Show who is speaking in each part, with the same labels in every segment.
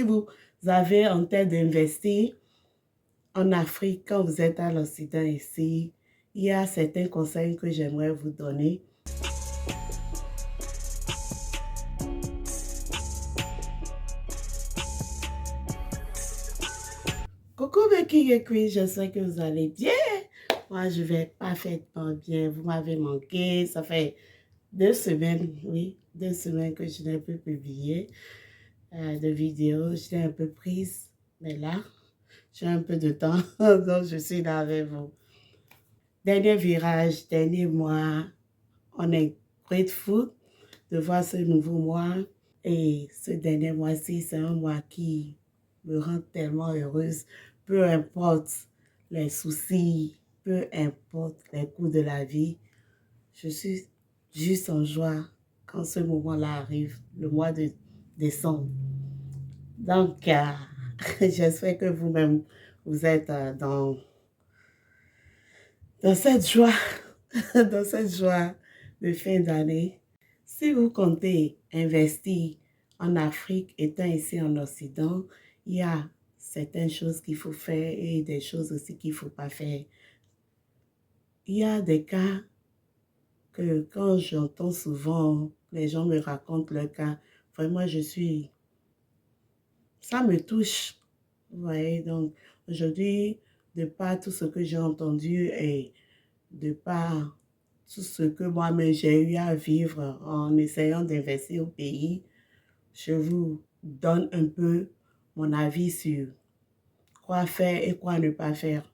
Speaker 1: vous avez en tête d'investir en Afrique, quand vous êtes à l'Occident ici, il y a certains conseils que j'aimerais vous donner. Coucou Becky et Chris, j'espère que vous allez bien. Moi, je vais parfaitement bien. Vous m'avez manqué. Ça fait 2 semaines, oui, 2 semaines que je n'ai plus publié de vidéos. J'étais un peu prise, mais là, j'ai un peu de temps, donc je suis là avec vous. Dernier virage, dernier mois, on est grateful de voir ce nouveau mois. Et ce dernier mois-ci, c'est un mois qui me rend tellement heureuse. Peu importe les soucis, peu importe les coups de la vie, je suis juste en joie quand ce moment-là arrive, le mois de décembre. Donc, j'espère que vous-même, vous êtes dans cette joie, dans cette joie de fin d'année. Si vous comptez investir en Afrique, étant ici en Occident, il y a certaines choses qu'il faut faire et des choses aussi qu'il ne faut pas faire. Il y a des cas que quand j'entends souvent, les gens me racontent leur cas, vraiment ça me touche. Vous voyez, donc aujourd'hui, de par tout ce que j'ai entendu et de par tout ce que moi-même j'ai eu à vivre en essayant d'investir au pays, je vous donne un peu mon avis sur quoi faire et quoi ne pas faire.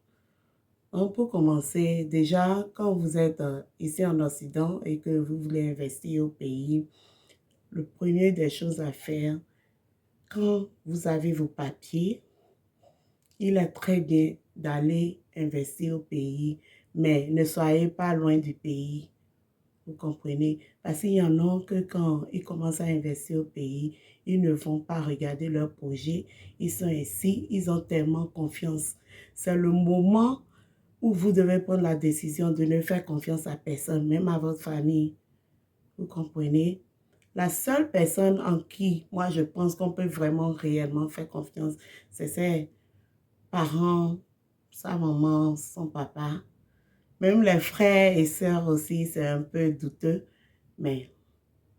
Speaker 1: Donc, pour commencer, déjà, quand vous êtes ici en Occident et que vous voulez investir au pays, le premier des choses à faire, quand vous avez vos papiers, il est très bien d'aller investir au pays, mais ne soyez pas loin du pays. Vous comprenez? Parce qu'il y en a que quand ils commencent à investir au pays, ils ne vont pas regarder leur projet. Ils sont ici, ils ont tellement confiance. C'est le moment où vous devez prendre la décision de ne faire confiance à personne, même à votre famille. Vous comprenez? La seule personne en qui, moi, je pense qu'on peut vraiment réellement faire confiance, c'est ses parents, sa maman, son papa. Même les frères et sœurs aussi, c'est un peu douteux. Mais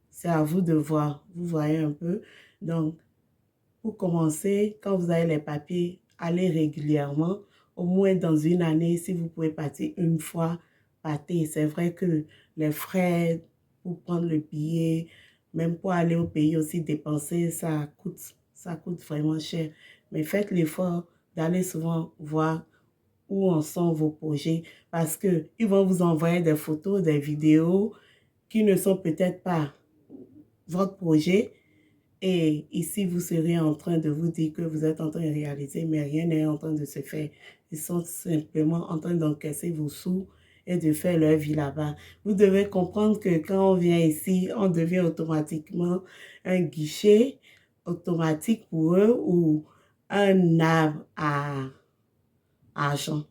Speaker 1: c'est à vous de voir. Vous voyez un peu. Donc, pour commencer, quand vous avez les papiers, allez régulièrement. Au moins dans une année, si vous pouvez partir une fois, partez. C'est vrai que les frais pour prendre le billet, même pour aller au pays aussi dépenser, ça coûte vraiment cher. Mais faites l'effort d'aller souvent voir où en sont vos projets parce qu'ils vont vous envoyer des photos, des vidéos qui ne sont peut-être pas votre projet. Et ici, vous serez en train de vous dire que vous êtes en train de réaliser, mais rien n'est en train de se faire. Ils sont simplement en train d'encaisser vos sous et de faire leur vie là-bas. Vous devez comprendre que quand on vient ici, on devient automatiquement un guichet automatique pour eux ou un arbre à argent.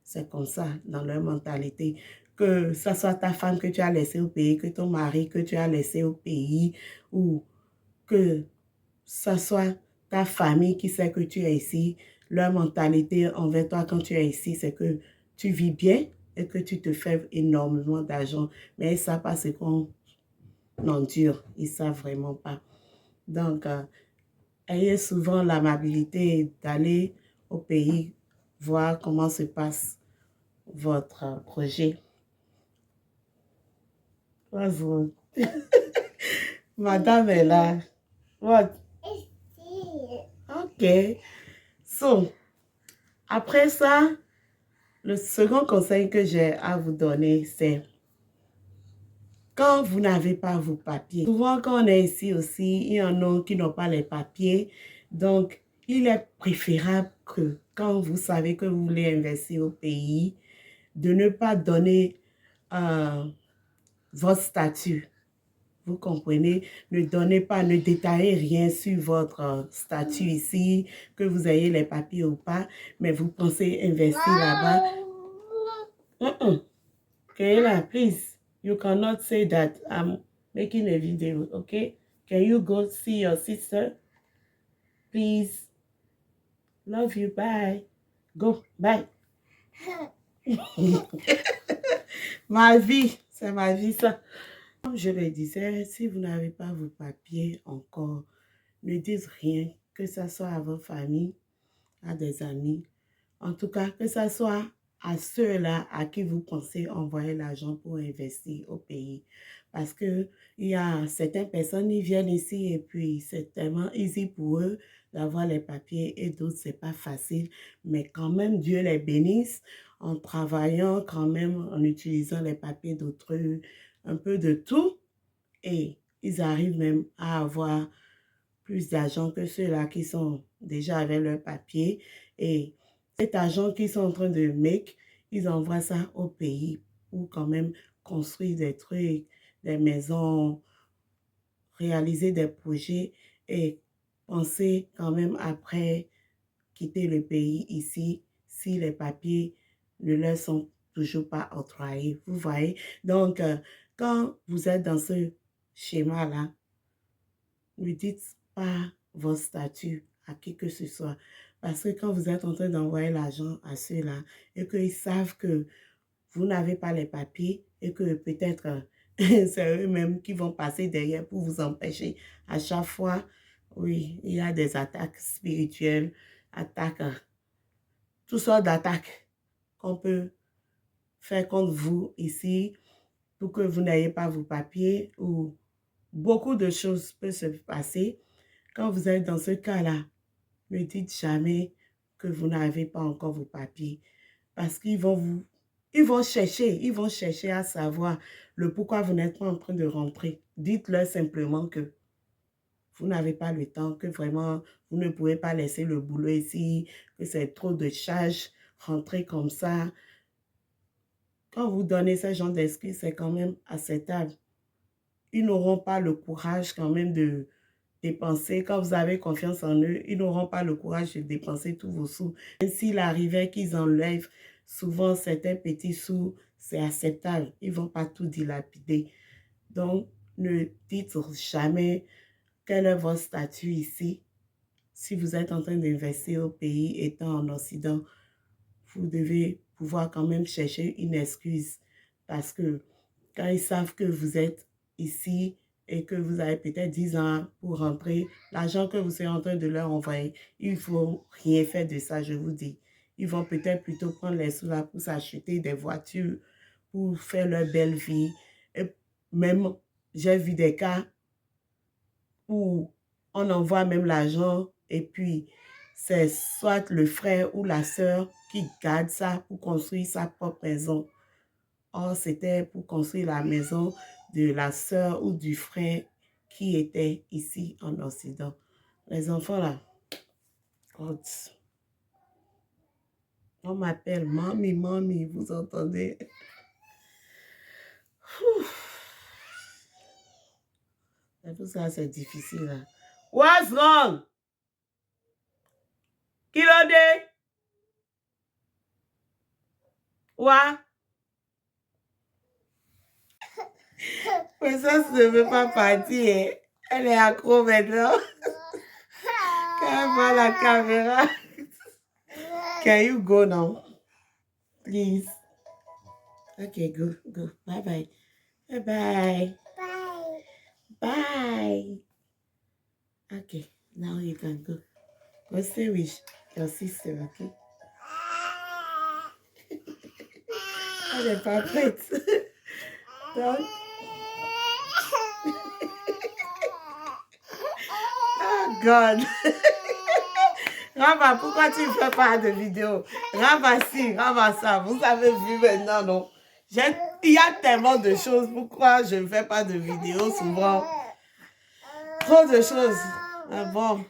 Speaker 1: C'est comme ça dans leur mentalité. Que ce soit ta femme que tu as laissée au pays, que ton mari que tu as laissé au pays, ou que ce soit ta famille qui sait que tu es ici, leur mentalité envers toi quand tu es ici, c'est que tu vis bien et que tu te fais énormément d'argent. Mais ils ne savent pas ce qu'on endure. Ils ne savent vraiment pas. Donc, ayez souvent l'amabilité d'aller au pays, voir comment se passe votre projet. Vas-y. Madame est là. What? Ok. So, après ça, le second conseil que j'ai à vous donner, c'est quand vous n'avez pas vos papiers. Souvent, quand on est ici aussi, il y en a qui n'ont pas les papiers. Donc, il est préférable que quand vous savez que vous voulez investir au pays, de ne pas donner votre statut. Vous comprenez? Ne donnez pas, ne détaillez rien sur votre statut ici, que vous ayez les papiers ou pas, mais vous pensez investir là-bas. Kayla, please, you cannot say that I'm making a video, okay? Can you go see your sister? Please. Love you. Bye. Go. Bye. Ma vie. C'est ma vie, ça. Comme je le disais, si vous n'avez pas vos papiers encore, ne dites rien, que ce soit à votre famille, à des amis. En tout cas, que ce soit à ceux-là à qui vous pensez envoyer l'argent pour investir au pays. Parce que il y a certaines personnes, ils viennent ici et puis c'est tellement easy pour eux d'avoir les papiers et d'autres, c'est pas facile. Mais quand même, Dieu les bénisse en travaillant quand même, en utilisant les papiers d'autrui, un peu de tout. Et ils arrivent même à avoir plus d'argent que ceux-là qui sont déjà avec leurs papiers. Et cet argent qu'ils sont en train de make, ils envoient ça au pays pour quand même construire des trucs, des maisons, réaliser des projets et penser quand même après quitter le pays ici si les papiers ne leur sont toujours pas octroyés. Vous voyez? Donc, quand vous êtes dans ce schéma-là, ne dites pas votre statut à qui que ce soit. Parce que quand vous êtes en train d'envoyer l'argent à ceux-là et qu'ils savent que vous n'avez pas les papiers et que peut-être c'est eux-mêmes qui vont passer derrière pour vous empêcher. À chaque fois, oui, il y a des attaques spirituelles, attaques, toutes sortes d'attaques qu'on peut faire contre vous ici pour que vous n'ayez pas vos papiers ou beaucoup de choses peuvent se passer. Quand vous êtes dans ce cas-là, ne dites jamais que vous n'avez pas encore vos papiers parce qu'ils vont ils vont chercher à savoir le pourquoi vous n'êtes pas en train de rentrer. Dites-leur simplement que vous n'avez pas le temps, que vraiment vous ne pouvez pas laisser le boulot ici, que c'est trop de charges, rentrer comme ça. Quand vous donnez ce genre d'excuses, c'est quand même acceptable. Ils n'auront pas le courage quand même de dépenser. Quand vous avez confiance en eux, ils n'auront pas le courage de dépenser tous vos sous. Même s'il arrivait qu'ils enlèvent souvent certains petits sous, c'est acceptable. Ils ne vont pas tout dilapider. Donc, ne dites jamais quel est votre statut ici. Si vous êtes en train d'investir au pays étant en Occident, vous devez pouvoir quand même chercher une excuse. Parce que quand ils savent que vous êtes ici et que vous avez peut-être 10 ans pour rentrer, l'argent que vous êtes en train de leur envoyer, il ne faut rien faire de ça, je vous dis. Ils vont peut-être plutôt prendre les sous là pour s'acheter des voitures, pour faire leur belle vie. Et même, j'ai vu des cas où on envoie même l'argent et puis c'est soit le frère ou la sœur qui garde ça pour construire sa propre maison. Or, c'était pour construire la maison de la sœur ou du frère qui était ici en Occident. Les enfants là, on m'appelle mamie, mamie, vous entendez? Et tout ça, c'est difficile. Là. What's wrong? Qui l'a dit? What? Princesse ne veut pas partir. Elle est accro maintenant. Quand elle voit la caméra. Can you go now? Please. Okay, go, go. Bye-bye. Bye-bye. Bye. Bye. Okay, now you can go. Go stay with your sister, okay? Elle n'est pas prête. Donc... Oh God. Rava, pourquoi tu ne fais pas de vidéo? Rava, si, Rava, ça. Vous avez vu maintenant, non? Il y a tellement de choses. Pourquoi je ne fais pas de vidéo souvent? Trop de choses. Ah bon.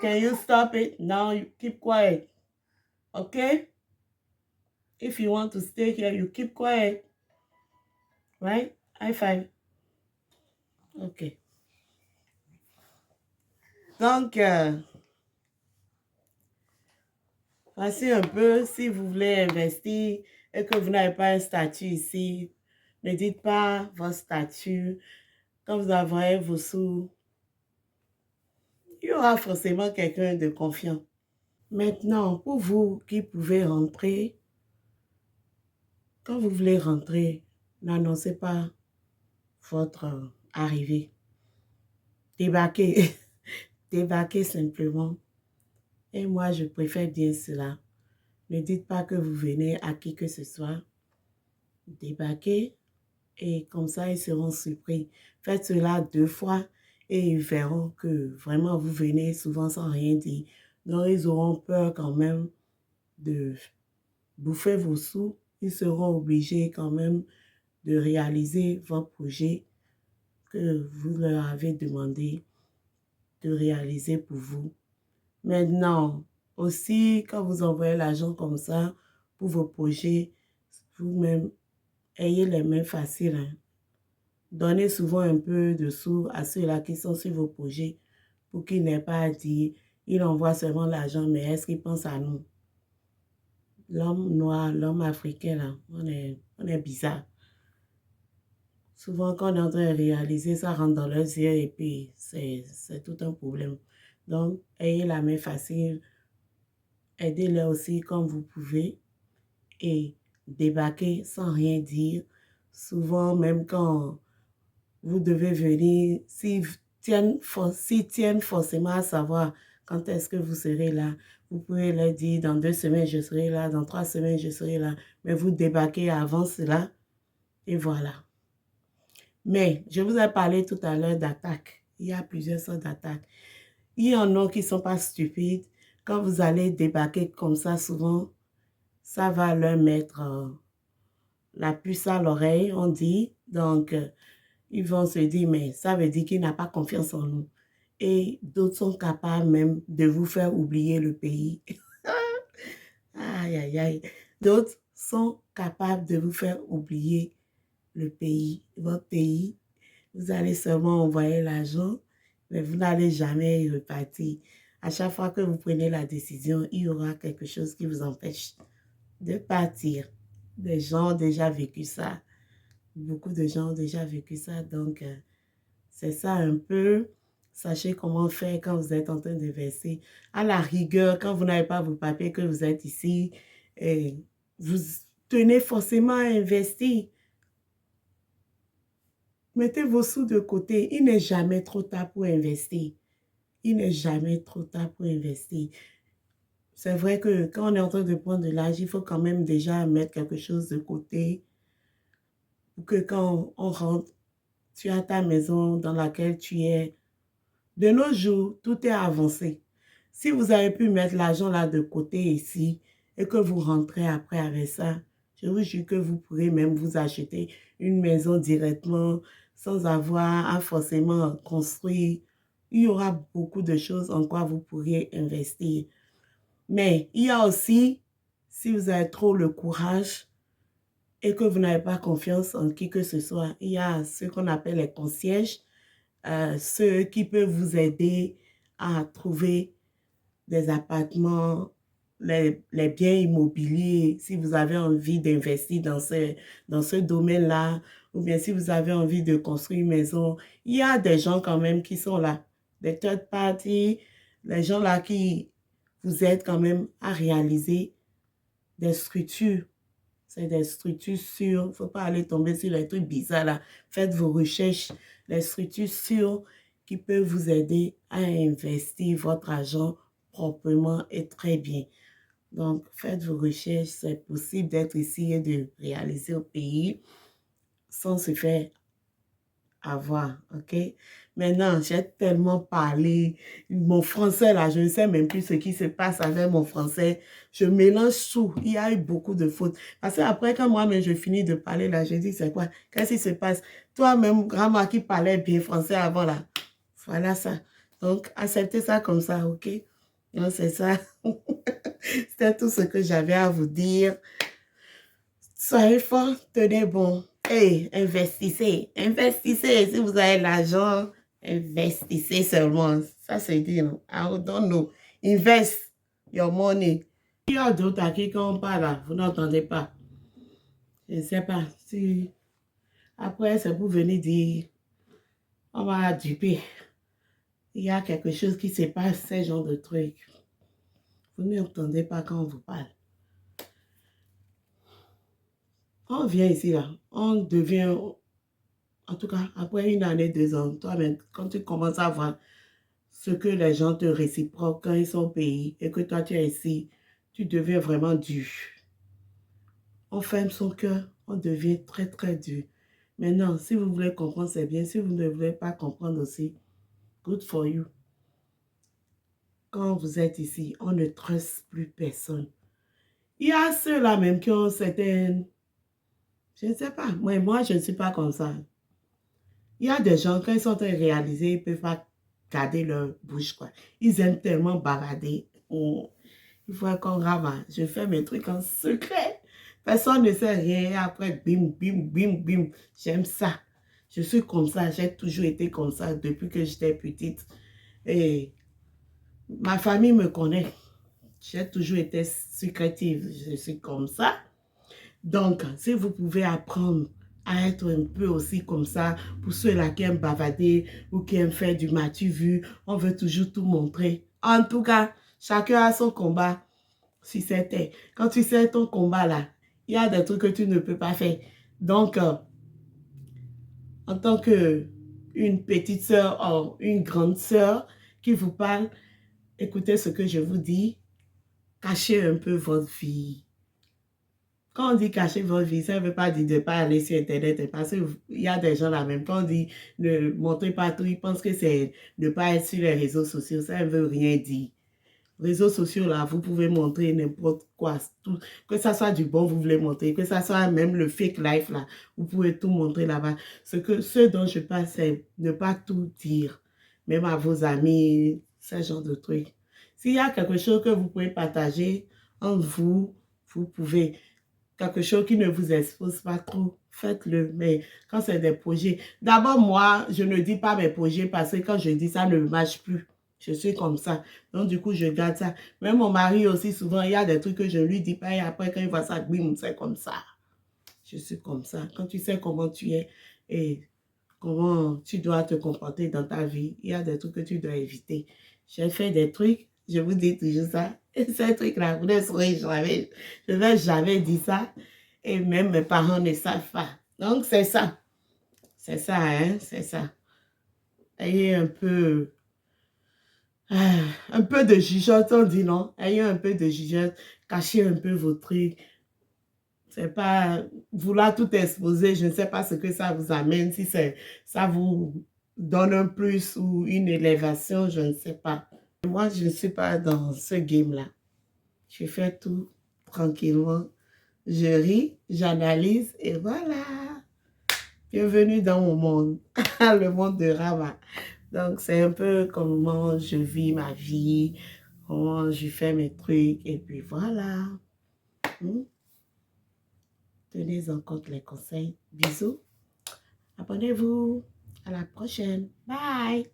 Speaker 1: Can you stop it? Now you keep quiet. Okay? If you want to stay here, you keep quiet. Right? High five. Okay. Donc, voici un peu, si vous voulez investir et que vous n'avez pas un statut ici, ne dites pas votre statut. Quand vous avez vos sous, il y aura forcément quelqu'un de confiant. Maintenant, pour vous qui pouvez rentrer, quand vous voulez rentrer, n'annoncez pas votre arrivée. Débarquez, débarquez simplement. Et moi, je préfère bien cela. Ne dites pas que vous venez à qui que ce soit. Débarquez et comme ça, ils seront surpris. Faites cela 2 fois et ils verront que vraiment vous venez souvent sans rien dire. Donc, ils auront peur quand même de bouffer vos sous. Ils seront obligés quand même de réaliser votre projet que vous leur avez demandé de réaliser pour vous. Maintenant, aussi, quand vous envoyez l'argent comme ça pour vos projets, vous-même, ayez les mains faciles. Hein. Donnez souvent un peu de sous à ceux-là qui sont sur vos projets pour qu'ils n'aient pas à dire, ils envoient seulement l'argent, mais est-ce qu'ils pensent à nous? L'homme noir, l'homme africain, là, on est bizarre. Souvent, quand on est en train de réaliser, ça rentre dans leurs yeux et puis c'est tout un problème. Donc, ayez la main facile, aidez-les aussi comme vous pouvez et débarquez sans rien dire. Souvent, même quand vous devez venir, s'ils tiennent forcément à savoir quand est-ce que vous serez là, vous pouvez leur dire dans 2 semaines je serai là, dans 3 semaines je serai là, mais vous débarquez avant cela et voilà. Mais je vous ai parlé tout à l'heure d'attaques. Il y a plusieurs sortes d'attaques. Il y en a qui ne sont pas stupides. Quand vous allez débarquer comme ça, souvent, ça va leur mettre la puce à l'oreille, on dit. Donc, ils vont se dire, mais ça veut dire qu'il n'a pas confiance en nous. Et d'autres sont capables même de vous faire oublier le pays. Aïe, aïe, aïe. D'autres sont capables de vous faire oublier le pays, votre pays. Vous allez seulement envoyer l'argent, mais vous n'allez jamais y repartir. À chaque fois que vous prenez la décision, il y aura quelque chose qui vous empêche de partir. Des gens ont déjà vécu ça. Beaucoup de gens ont déjà vécu ça. Donc, c'est ça un peu. Sachez comment faire quand vous êtes en train de verser. À la rigueur, quand vous n'avez pas vos papiers, que vous êtes ici, et vous tenez forcément à investir. Mettez vos sous de côté. Il n'est jamais trop tard pour investir. Il n'est jamais trop tard pour investir. C'est vrai que quand on est en train de prendre de l'âge, il faut quand même déjà mettre quelque chose de côté pour que quand on rentre, tu as ta maison dans laquelle tu es. De nos jours, tout est avancé. Si vous avez pu mettre l'argent là de côté ici et que vous rentrez après avec ça, je vous jure que vous pourrez même vous acheter une maison directement sans avoir à forcément construire. Il y aura beaucoup de choses en quoi vous pourriez investir. Mais il y a aussi, si vous avez trop le courage et que vous n'avez pas confiance en qui que ce soit, il y a ce qu'on appelle les concierges, ceux qui peuvent vous aider à trouver des appartements, les biens immobiliers, si vous avez envie d'investir dans ce domaine-là, ou bien si vous avez envie de construire une maison, il y a des gens quand même qui sont là, des third parties, les gens là qui vous aident quand même à réaliser des structures. C'est des structures sûres. Il ne faut pas aller tomber sur les trucs bizarres là. Faites vos recherches. Les structures sûres qui peuvent vous aider à investir votre argent proprement et très bien. Donc, faites vos recherches. C'est possible d'être ici et de réaliser au pays sans se faire avoir, ok? Maintenant, j'ai tellement parlé. Mon français, là, je ne sais même plus ce qui se passe avec mon français. Je mélange tout. Il y a eu beaucoup de fautes. Parce qu'après, quand moi-même, je finis de parler, là, je dis, c'est quoi? Qu'est-ce qui se passe? Toi-même, grand-mère qui parlait bien français avant, là. Voilà ça. Donc, acceptez ça comme ça, ok? Donc, c'est ça. C'était tout ce que j'avais à vous dire. Soyez fort, tenez bon. Hey, investissez. Investissez. Si vous avez l'argent, investissez seulement. Ça, c'est dire. I don't know. Invest your money. Il y a d'autres à qui quand on parle, là, vous n'entendez pas. Je ne sais pas. Si... Après, c'est pour venir dire, on va duper. il y a quelque chose qui se passe, ce genre de trucs. Vous n'entendez pas quand on vous parle. On vient ici, là, on devient, en tout cas, après 1 année, 2 ans, toi-même, quand tu commences à voir ce que les gens te réciproquent quand ils sont au pays et que toi, tu es ici, tu deviens vraiment dur. On ferme son cœur, on devient très, très dur. Maintenant, si vous voulez comprendre, c'est bien. Si vous ne voulez pas comprendre aussi, good for you. Quand vous êtes ici, on ne trust plus personne. Il y a ceux-là même qui ont certaines... Je ne sais pas. Moi, je ne suis pas comme ça. Il y a des gens, quand ils sont très réalisés, ils ne peuvent pas garder leur bouche, quoi. Ils aiment tellement balader. Il faut qu'on rame. Je fais mes trucs en secret. Personne ne sait rien. Et après, bim, bim, bim, bim. J'aime ça. Je suis comme ça. J'ai toujours été comme ça depuis que j'étais petite. Et ma famille me connaît. J'ai toujours été secrétive. Je suis comme ça. Donc, si vous pouvez apprendre à être un peu aussi comme ça, pour ceux-là qui aiment bavader ou qui aiment faire du matu vu, on veut toujours tout montrer. En tout cas, chacun a son combat. Si c'était, quand tu sais ton combat là, il y a des trucs que tu ne peux pas faire. Donc, en tant que une petite sœur ou une grande sœur qui vous parle, écoutez ce que je vous dis, cachez un peu votre vie. Quand on dit cacher votre vie, ça ne veut pas dire de ne pas aller sur Internet. Parce qu'il y a des gens là, même quand on dit ne montrez pas tout, ils pensent que c'est ne pas être sur les réseaux sociaux. Ça ne veut rien dire. Réseaux sociaux là, vous pouvez montrer n'importe quoi. Tout, que ça soit du bon, vous voulez montrer. Que ça soit même le fake life là, vous pouvez tout montrer là-bas. Ce dont je parle, c'est ne pas tout dire. Même à vos amis, ce genre de trucs. S'il y a quelque chose que vous pouvez partager entre vous, vous pouvez. Quelque chose qui ne vous expose pas trop, faites-le. Mais quand c'est des projets, d'abord moi, je ne dis pas mes projets parce que quand je dis ça, ne marche plus. Je suis comme ça. Donc du coup, je garde ça. Même mon mari aussi, souvent, il y a des trucs que je ne lui dis pas et après, quand il voit ça, bim, c'est comme ça. Je suis comme ça. Quand tu sais comment tu es et comment tu dois te comporter dans ta vie, il y a des trucs que tu dois éviter. J'ai fait des trucs, je vous dis toujours ça. Et ces trucs-là, vous ne saurez jamais. Je ne vais jamais dire ça. Et même mes parents ne savent pas. Donc, c'est ça. C'est ça, hein, c'est ça. Ayez un peu de jugeote, on dit non. Ayez un peu de jugeote. Cachez un peu vos trucs. C'est pas vouloir tout exposer. Je ne sais pas ce que ça vous amène. Si ça vous donne un plus ou une élévation, je ne sais pas. Moi, je ne suis pas dans ce game-là. Je fais tout tranquillement. Je ris, j'analyse et voilà. Bienvenue dans mon monde, le monde de Rama. Donc, c'est un peu comment je vis ma vie, comment je fais mes trucs et puis voilà. Tenez en compte les conseils. Bisous. Abonnez-vous. À la prochaine. Bye.